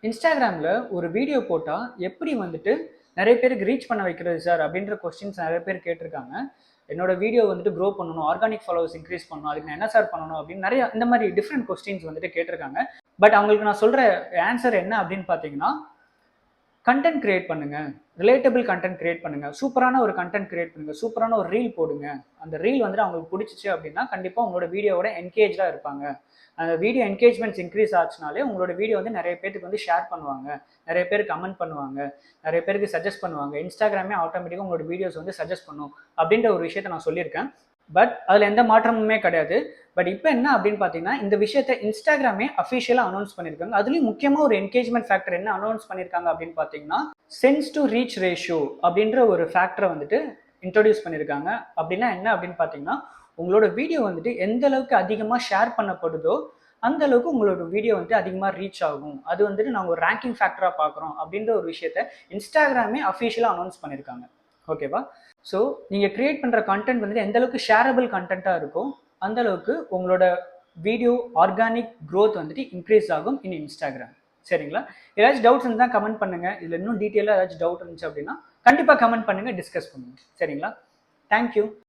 இன்ஸ்டாகிராமில் ஒரு வீடியோ போட்டால் எப்படி வந்துட்டு நிறைய பேருக்கு ரீச் பண்ண வைக்கிறது சார் அப்படின்ற கொஸ்டின்ஸ் நிறைய பேர் கேட்டிருக்காங்க. என்னோட வீடியோ வந்துட்டு க்ரோ பண்ணணும், ஆர்கானிக் ஃபாலோவர்ஸ் இன்க்ரீஸ் பண்ணணும், அதுக்கு நான் என்ன சார் பண்ணணும் அப்படின்னு நிறைய இந்த மாதிரி டிஃப்ரெண்ட் கொஸ்டின்ஸ் வந்துட்டு கேட்டிருக்காங்க. பட் அவங்களுக்கு நான் சொல்கிற ஆன்சர் என்ன அப்படின்னு பார்த்தீங்கன்னா, கண்டென்ட் கிரியேட் பண்ணுங்க, ரிலேட்டபிள் கண்டென்ட் கிரியேட் பண்ணுங்க, சூப்பரான ஒரு கண்டென்ட் கிரியேட் பண்ணுங்க, சூப்பரான ஒரு ரீல் போடுங்க. அந்த ரீல் வந்துட்டு அவங்களுக்கு பிடிச்சிச்சு அப்படின்னா கண்டிப்பாக உங்களோட வீடியோவோட என்கேஜாக இருப்பாங்க. அந்த வீடியோ என்கேஜ்மெண்ட்ஸ் இன்க்ரீஸ் ஆச்சுனாலே உங்களோட வீடியோ வந்து நிறைய பேருக்கு வந்து ஷேர் பண்ணுவாங்க, நிறைய பேர் கமெண்ட் பண்ணுவாங்க, நிறைய பேருக்கு சஜஸ்ட் பண்ணுவாங்க. இன்ஸ்டாகிராமே ஆட்டோமேட்டிக்காக உங்களோட வீடியோஸ் வந்து சஜஸ்ட் பண்ணும் அப்படின்ற ஒரு விஷயத்த நான் சொல்லியிருக்கேன். பட் அதில் எந்த மாற்றமுமே கிடையாது. பட் இப்போ என்ன அப்படின்னு பார்த்தீங்கன்னா, இந்த விஷயத்தை இன்ஸ்டாகிராமே அஃபிஷியலாக அனௌன்ஸ் பண்ணியிருக்காங்க. அதுலேயும் முக்கியமாக ஒரு என்கேஜ்மெண்ட் ஃபேக்டர் என்ன அனௌன்ஸ் பண்ணியிருக்காங்க அப்படின்னு பார்த்தீங்கன்னா, சென்ஸ் டு ரீச் ரேஷியோ அப்படின்ற ஒரு ஃபேக்டரை வந்துட்டு இன்ட்ரோடியூஸ் பண்ணியிருக்காங்க. அப்படின்னா என்ன அப்படின்னு பார்த்தீங்கன்னா, உங்களோட வீடியோ வந்துட்டு எந்த அளவுக்கு அதிகமாக ஷேர் பண்ணப்படுதோ அந்த அளவுக்கு உங்களோட வீடியோ வந்துட்டு அதிகமாக ரீச் ஆகும். அது வந்துட்டு நாங்கள் ஒரு ரேங்கிங் ஃபேக்டராக பார்க்குறோம் அப்படின்ற ஒரு விஷயத்த இன்ஸ்டாகிராமே அஃபிஷியலாக அனௌன்ஸ் பண்ணியிருக்காங்க. ஓகேவா? ஸோ நீங்கள் க்ரியேட் பண்ணுற கண்டென்ட் வந்துட்டு எந்த அளவுக்கு ஷேரபிள் கண்டென்ட்டாக இருக்கும் அந்த அளவுக்கு உங்களோட வீடியோ ஆர்கானிக் க்ரோத் வந்துட்டு இன்க்ரீஸ் ஆகும் இன் இன்ஸ்டாகிராம். சரிங்களா? ஏதாச்சும் டவுட்ஸ் இருந்தால் கமெண்ட் பண்ணுங்கள். இதில் இன்னும் டீட்டெயிலாக ஏதாச்சும் டவுட் இருந்துச்சு அப்படின்னா கண்டிப்பாக கமெண்ட் பண்ணுங்கள், டிஸ்கஸ் பண்ணுங்கள். சரிங்களா? தேங்க்யூ.